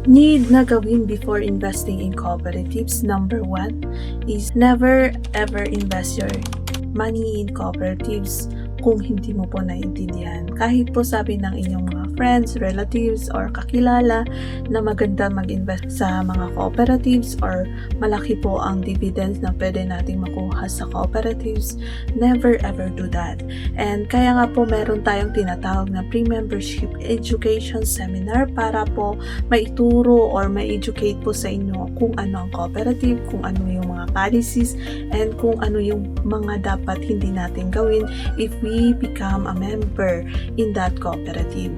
need na gawin before investing in cooperatives. Number 1 is never ever invest your money in cooperatives kung hindi mo po naiintindihan. Kahit po sabi ng inyong mga friends, relatives, or kakilala na maganda mag-invest sa mga cooperatives or malaki po ang dividends na pwede nating makuha sa cooperatives, never ever do that. And kaya nga po meron tayong tinatawag na pre-membership education seminar para po maituro or ma-educate po sa inyo kung ano ang cooperative, kung ano yung mga policies, and kung ano yung mga dapat hindi natin gawin if we become a member in that cooperative.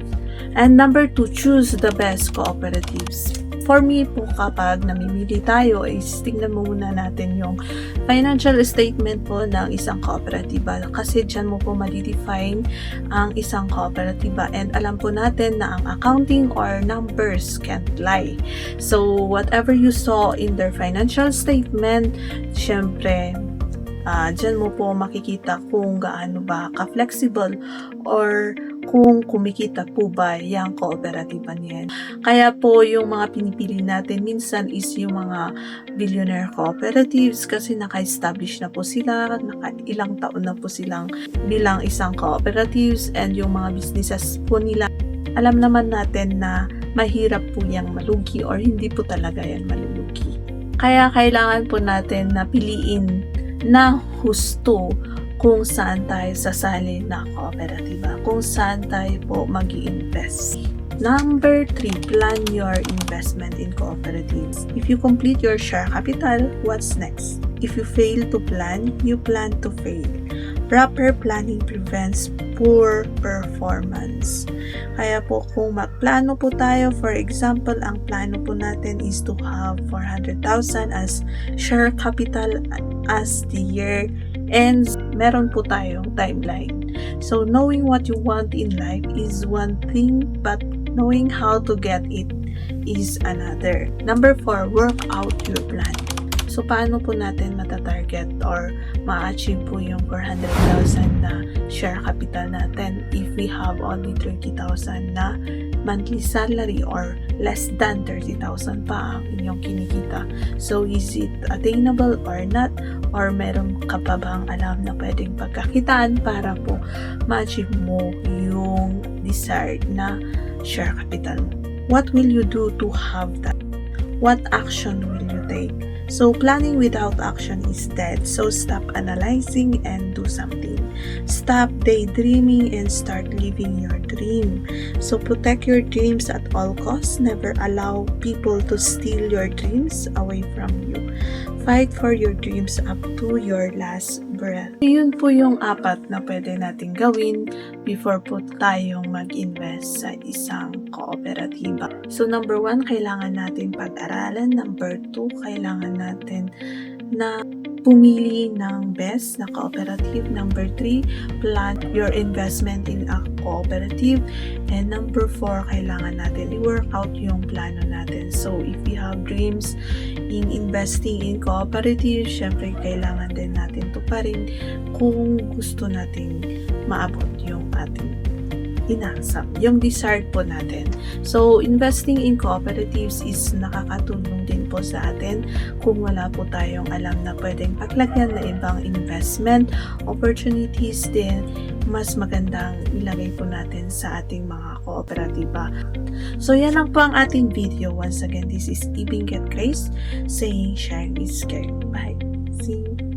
And number 2, choose the best cooperatives. For me po, kapag namimili tayo, is tingnan muna natin yung financial statement po ng isang kooperatiba. Kasi dyan mo po ma-define ang isang kooperatiba. And alam po natin na ang accounting or numbers can't lie. So, whatever you saw in their financial statement, syempre, dyan mo po makikita kung gaano ba ka-flexible or kung kumikita po ba yung kooperatiba niyan. Kaya po yung mga pinipili natin minsan is yung mga billionaire cooperatives kasi naka-establish na po sila, ilang taon na po silang bilang isang cooperatives, and yung mga businesses po nila, alam naman natin na mahirap po yung malugi or hindi po talaga yan malulugi. Kaya kailangan po natin na piliin na husto kung saan tayo sasali na kooperatiba, kung saan tayo po mag-i-invest. Number 3, plan your investment in cooperatives. If you complete your share capital, what's next? If you fail to plan, you plan to fail. Proper planning prevents poor performance. Kaya po kung magplano po tayo, for example, ang plano po natin is to have 400,000 as share capital as the year ends, meron po tayong timeline. So, knowing what you want in life is one thing, but knowing how to get it is another. Number 4, work out your plan. So, paano po natin matatarget or ma-achieve po yung 400,000 na share capital natin if we have only 30,000 na monthly salary or less than 30,000 pa ang inyong kinikita? So, is it attainable or not? Or meron ka pa bang alam na pwedeng pagkakitaan para po ma-achieve mo yung desired na share capital mo? What will you do to have that? What action will you take? So, planning without action is dead. So, stop analyzing and do something. Stop daydreaming and start living your dream. So, protect your dreams at all costs. Never allow people to steal your dreams away from you. Fight for your dreams up to your last breath. Yun po yung 4 na pwede natin gawin before po tayong mag-invest sa isang kooperatiba. So, number 1, kailangan natin pag-aralan. Number 2, kailangan natin na pumili ng best na cooperative. Number 3, plan your investment in a cooperative. And number 4, kailangan natin i-work out yung plano natin. So, if we have dreams in investing in cooperative, syempre kailangan din natin tuparin kung gusto nating maabot yung ating inaasam, yung desired po natin. So, investing in cooperatives is nakakatulong din po sa atin kung wala po tayong alam na pwedeng paglagyan na ibang investment opportunities din, mas magandang ilagay po natin sa ating mga kooperatiba. So, yan lang po ang ating video. Once again, this is Ibing Get Grace saying sharing is caring. Bye. See you.